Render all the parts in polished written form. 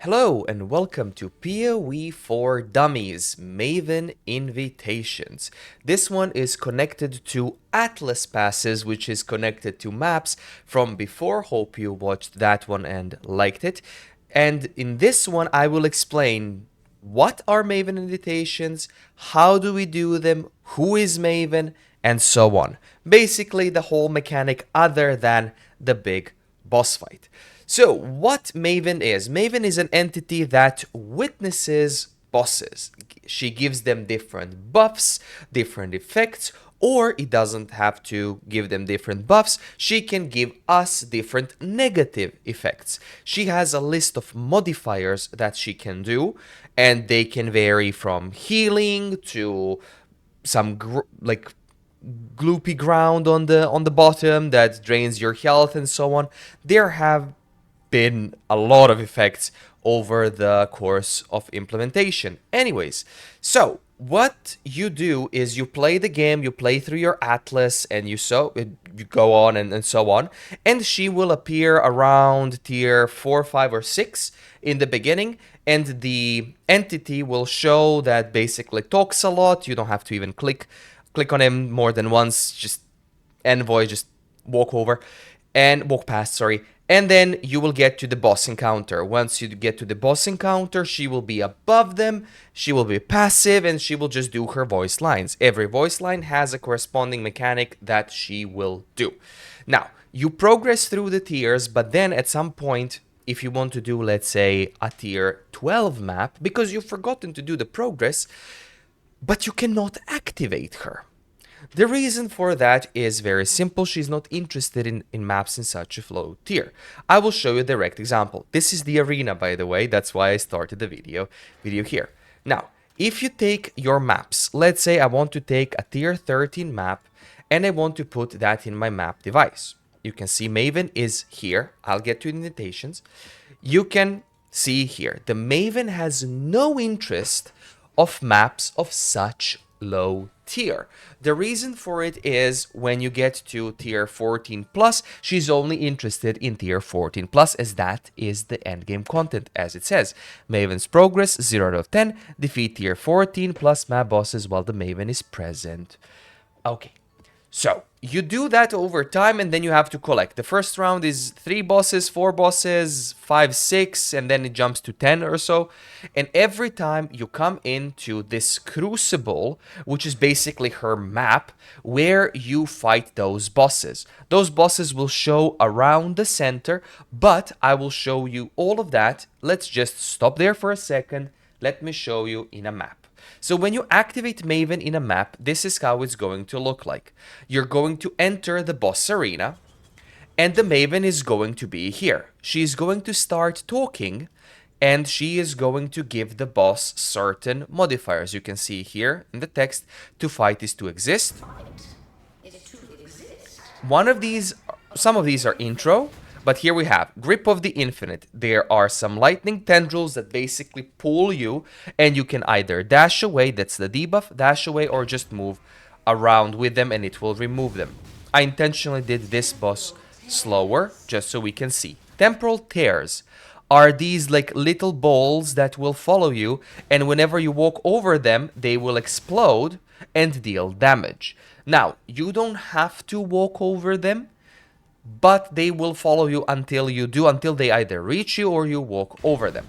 Hello and welcome to PoE for Dummies, Maven Invitations. This one is connected to Atlas passes, which is connected to maps from before. Hope you watched that one and liked it. And in this one, I will explain what are Maven Invitations, how do we do them, who is Maven, and so on. Basically, the whole mechanic other than the big boss fight. So, what Maven is? Maven is an entity that witnesses bosses. She gives them different buffs, different effects, or it doesn't have to give them different buffs. She can give us different negative effects. She has a list of modifiers that she can do, and they can vary from healing to some gloopy ground on the bottom that drains your health and so on. There have been a lot of effects over the course of implementation. Anyways, so what you do is you play the game, you play through your atlas, and you go on and so on, and she will appear around tier 4, 5, or 6 in the beginning, and the entity will show that basically talks a lot. You don't have to even click on him more than once, just envoy, just walk past, sorry. And then you will get to the boss encounter. Once you get to the boss encounter, she will be above them, she will be passive, and she will just do her voice lines. Every voice line has a corresponding mechanic that she will do. Now, you progress through the tiers, but then at some point, if you want to do, let's say, a tier 12 map, because you've forgotten to do the progress, but you cannot activate her. The reason for that is very simple. She's not interested in maps in such a low tier. I will show you a direct example. This is the arena, by the way. That's why I started the video here. Now, if you take your maps, let's say I want to take a tier 13 map and I want to put that in my map device. You can see Maven is here. I'll get to invitations. You can see here, the Maven has no interest of maps of such low tier. The reason for it is when you get to tier 14 plus, she's only interested in tier 14 plus, as that is the endgame content, as it says. Maven's progress 0 out of 10, defeat tier 14 plus map bosses while the Maven is present. Okay, so you do that over time, and then you have to collect. The first round is 3 bosses, 4 bosses, 5, 6, and then it jumps to 10 or so. And every time you come into this Crucible, which is basically her map, where you fight those bosses. Those bosses will show around the center, but I will show you all of that. Let's just stop there for a second. Let me show you in a map. So when you activate Maven in a map, this is how it's going to look like. You're going to enter the boss arena, and the Maven is going to be here. She's going to start talking, and she is going to give the boss certain modifiers. You can see here in the text, to fight is to exist. Some of these are intro. But here we have Grip of the Infinite. There are some lightning tendrils that basically pull you, and you can either dash away, that's the debuff, dash away, or just move around with them and it will remove them. I intentionally did this boss slower just so we can see. Temporal Tears are these like little balls that will follow you, and whenever you walk over them, they will explode and deal damage. Now, you don't have to walk over them, but they will follow you until they either reach you or you walk over them.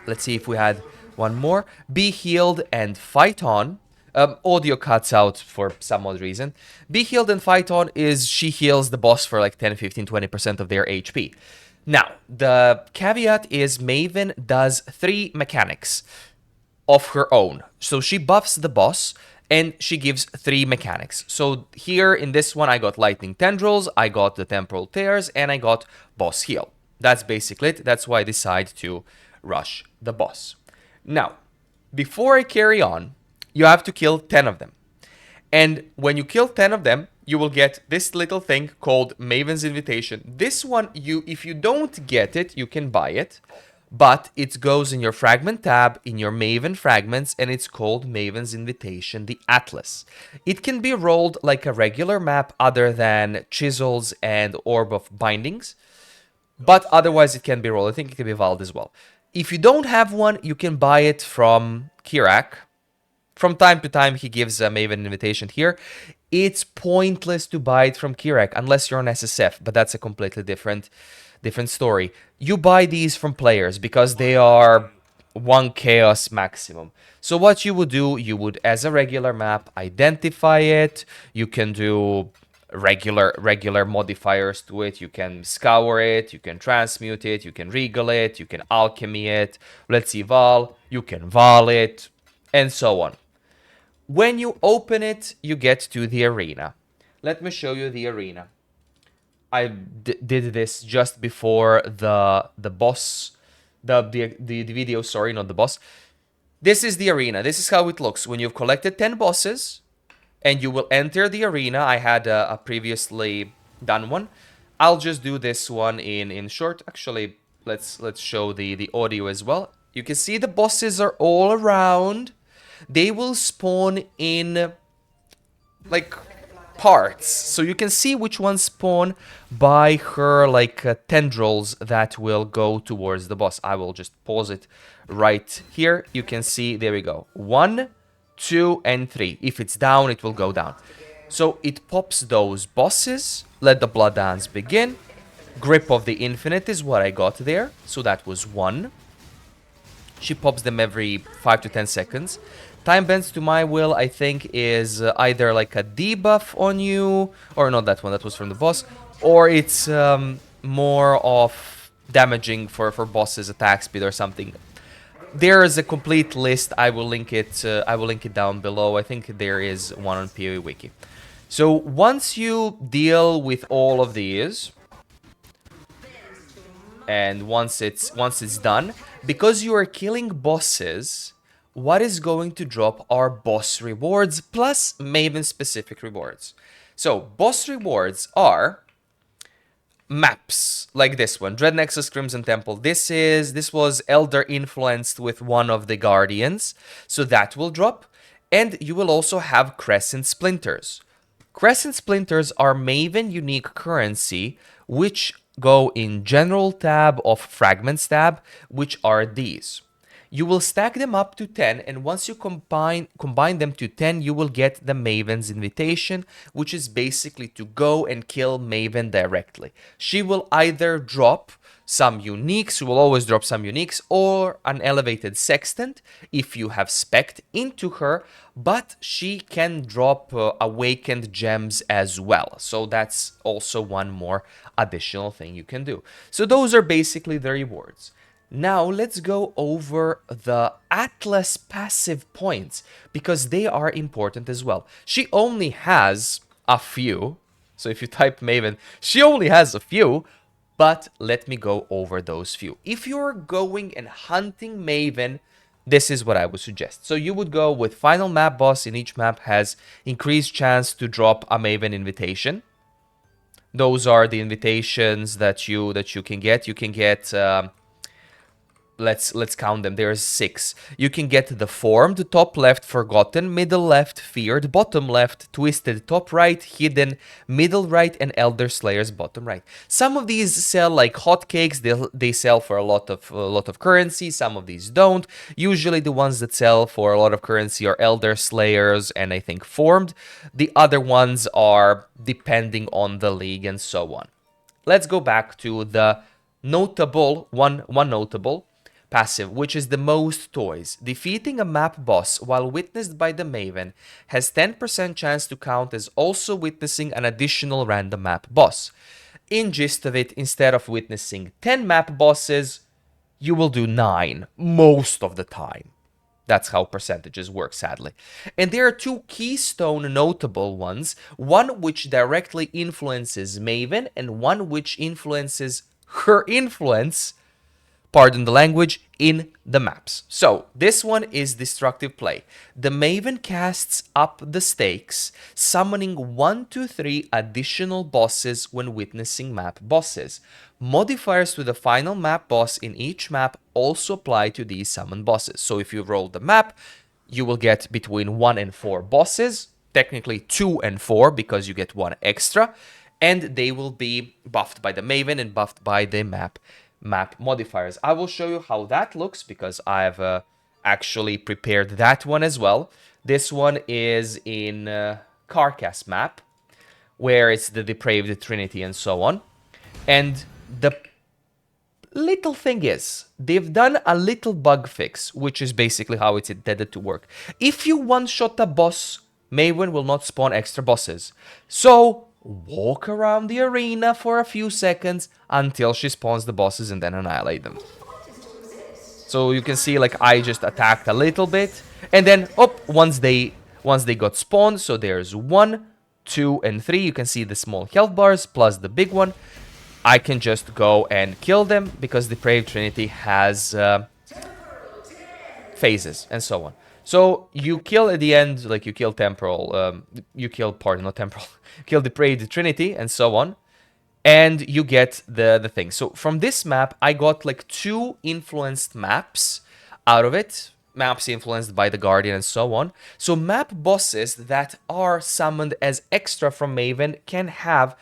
Let's see if we had one more. Be healed and fight on. Audio cuts out for some odd reason. Be healed and fight on is she heals the boss for like 10, 15, 20% of their HP. Now, the caveat is Maven does 3 mechanics of her own. So she buffs the boss, and she gives 3 mechanics. So here in this one, I got Lightning Tendrils, I got the Temporal Tears, and I got Boss Heal. That's basically it. That's why I decided to rush the boss. Now, before I carry on, you have to kill 10 of them. And when you kill 10 of them, you will get this little thing called Maven's Invitation. This one, if you don't get it, you can buy it. But it goes in your fragment tab, in your Maven fragments, and it's called Maven's Invitation, the Atlas. It can be rolled like a regular map other than Chisels and Orb of Bindings. But otherwise, it can be rolled. I think it can be valid as well. If you don't have one, you can buy it from Kirak. From time to time, he gives a Maven invitation here. It's pointless to buy it from Kirak unless you're on SSF, but that's a completely different story. You buy these from players because they are 1 chaos maximum. So what you would do, you would, as a regular map, identify it. You can do regular modifiers to it. You can scour it, you can transmute it, you can regal it, you can alchemy it. Let's see, Val, you can Val it, and so on. When you open it, you get to the arena. Let me show you the arena. I did this just before the boss, the video, sorry, not the boss. This is the arena. This is how it looks when you've collected 10 bosses and you will enter the arena. I had a previously done one. I'll just do this one in short. Actually, let's show the audio as well. You can see the bosses are all around. They will spawn in like parts, so you can see which ones spawn by her like tendrils that will go towards the boss. I will just pause it right here. You can see, there we go, 1, 2, and 3. If it's down, it will go down. So it pops those bosses. Let the blood dance begin. Grip of the Infinite is what I got there, so that was 1. She pops them every 5 to 10 seconds. Time Bends to My Will, I think, is either like a debuff on you, or not that one, that was from the boss, or it's more of damaging for bosses' attack speed or something. There is a complete list. I will link it. I will link it down below. I think there is one on PoE Wiki. So once you deal with all of these, and once it's done, because you are killing bosses, what is going to drop are boss rewards plus Maven specific rewards. So boss rewards are maps like this one, Dread Nexus Crimson Temple. This was Elder influenced with one of the Guardians, so that will drop. And you will also have Crescent Splinters. Crescent Splinters are Maven unique currency, which go in General tab of Fragments tab, which are these. You will stack them up to 10, and once you combine them to 10, you will get the Maven's Invitation, which is basically to go and kill Maven directly. She will either drop some uniques, she will always drop some uniques, or an elevated sextant if you have spec'd into her, but she can drop awakened gems as well. So that's also one more additional thing you can do. So those are basically the rewards. Now let's go over the Atlas passive points, because they are important as well. She only has a few, so if you type Maven, she only has a few, but let me go over those few. If you're going and hunting Maven, this is what I would suggest. So you would go with final map boss. In each map has increased chance to drop a Maven invitation. Those are the invitations that you can get. You can get let's count them. There's 6. You can get the Formed, top left, Forgotten, middle left, Feared, bottom left, Twisted, top right, Hidden, middle right, and Elder Slayers, bottom right. Some of these sell like hotcakes. They sell for a lot of currency. Some of these don't. Usually the ones that sell for a lot of currency are Elder Slayers and I think Formed. The other ones are depending on the league and so on. Let's go back to the notable one notable passive, which is the most toys. Defeating a map boss while witnessed by the Maven has 10% chance to count as also witnessing an additional random map boss. In gist of it, instead of witnessing 10 map bosses, you will do 9 most of the time. That's how percentages work, sadly. And there are 2 keystone notable ones, one which directly influences Maven and one which influences her influence, pardon the language, in the maps. So this one is Destructive Play. The Maven casts up the stakes, summoning 1 to 3 additional bosses when witnessing map bosses. Modifiers to the final map boss in each map also apply to these summoned bosses. So if you roll the map, you will get between 1 and 4 bosses, technically 2 and 4 because you get 1 extra. and they will be buffed by the Maven and buffed by the map modifiers. I will show you how that looks because I've actually prepared that one as well. This one is in Carcass map, where it's the Depraved Trinity and so on. And the little thing is, they've done a little bug fix, which is basically how it's intended to work. If you one-shot a boss, Maven will not spawn extra bosses. So, walk around the arena for a few seconds until she spawns the bosses and then annihilate them. So you can see, like, I just attacked a little bit, and then, once they got spawned, so there's 1, 2, and 3, you can see the small health bars plus the big one. I can just go and kill them because the Depraved Trinity has phases and so on. So you kill at the end, like you kill Temporal, not Temporal, kill the Depraved Trinity and so on, and you get the thing. So from this map, I got like 2 influenced maps out of it. Maps influenced by the Guardian and so on. So map bosses that are summoned as extra from Maven can have...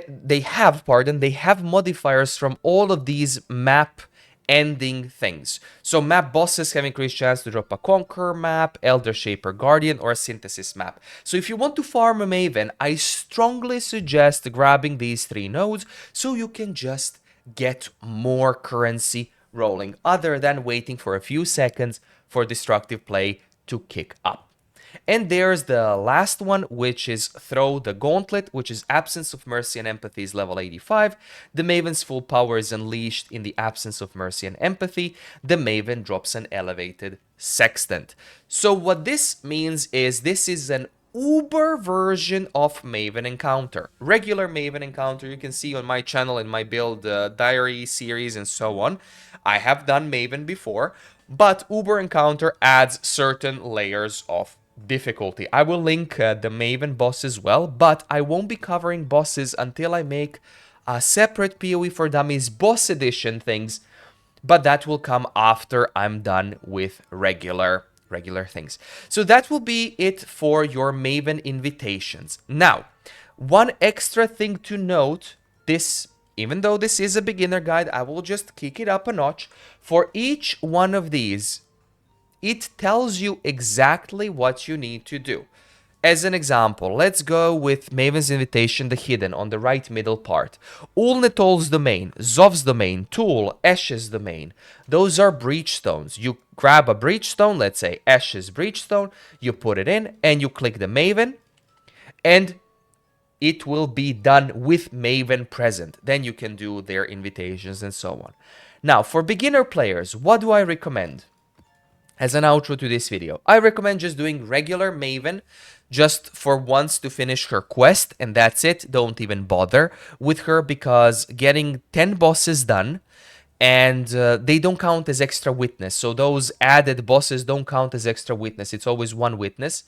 They have modifiers from all of these map ending things. So map bosses have increased chance to drop a Conqueror map, Elder Shaper Guardian, or a Synthesis map. So if you want to farm a Maven, I strongly suggest grabbing these 3 nodes so you can just get more currency rolling, other than waiting for a few seconds for destructive play to kick up. And there's the last one, which is Throw the Gauntlet, which is Absence of Mercy and Empathy is level 85. The Maven's full power is unleashed in the absence of Mercy and Empathy. The Maven drops an elevated Sextant. So what this means is this is an Uber version of Maven Encounter. Regular Maven Encounter you can see on my channel in my build diary series and so on. I have done Maven before, but Uber Encounter adds certain layers of difficulty. I will link the Maven boss as well, but I won't be covering bosses until I make a separate PoE for Dummies boss edition things, but that will come after I'm done with regular things. So that will be it for your Maven invitations. Now, one extra thing to note, even though this is a beginner guide, I will just kick it up a notch. For each one of these, it tells you exactly what you need to do. As an example, let's go with Maven's Invitation, the Hidden, on the right middle part. Ulnitol's domain, Zov's domain, Tool, Ash's domain. Those are breachstones. You grab a breachstone, let's say Ash's breachstone, you put it in, and you click the Maven, and it will be done with Maven present. Then you can do their invitations and so on. Now, for beginner players, what do I recommend? As an outro to this video, I recommend just doing regular Maven just for once to finish her quest, and that's it. Don't even bother with her because getting 10 bosses done, and they don't count as extra witness. So those added bosses don't count as extra witness. It's always 1 witness,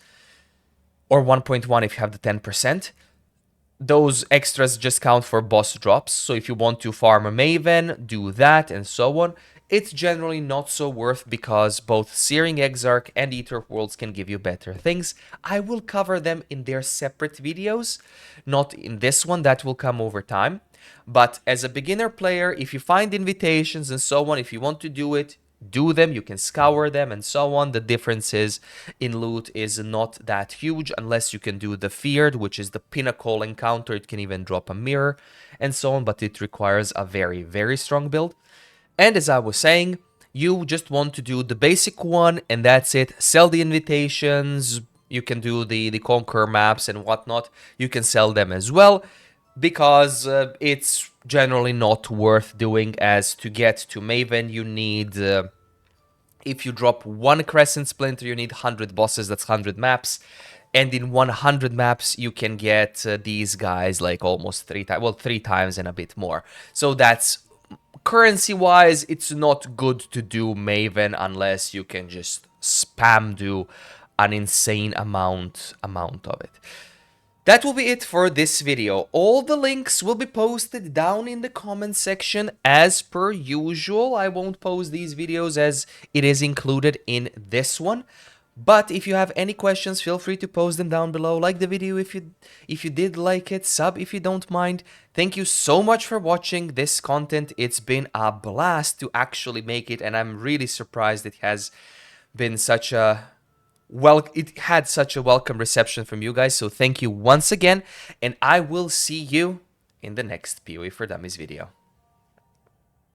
or 1.1 if you have the 10%. Those extras just count for boss drops. So if you want to farm a Maven, do that and so on. It's generally not so worth because both Searing Exarch and Ether Worlds can give you better things. I will cover them in their separate videos, not in this one, that will come over time. But as a beginner player, if you find invitations and so on, if you want to do it, do them, you can scour them and so on. The differences in loot is not that huge unless you can do the Feared, which is the pinnacle encounter. It can even drop a mirror and so on, but it requires a very, very strong build. And as I was saying, you just want to do the basic one and that's it. Sell the invitations, you can do the Conqueror maps and whatnot. You can sell them as well because it's generally not worth doing, as to get to Maven you need, if you drop 1 Crescent Splinter you need 100 bosses, that's 100 maps. And in 100 maps you can get these guys like almost 3 times, well 3 times and a bit more. So that's... currency-wise, it's not good to do Maven unless you can just spam do an insane amount of it. That will be it for this video. All the links will be posted down in the comment section as per usual. I won't post these videos as it is included in this one. But if you have any questions, feel free to post them down below. Like the video if you did like it, sub if you don't mind. Thank you so much for watching this content. It's been a blast to actually make it, and I'm really surprised it has been such a it had such a welcome reception from you guys. So thank you once again, and I will see you in the next PoE for Dummies video.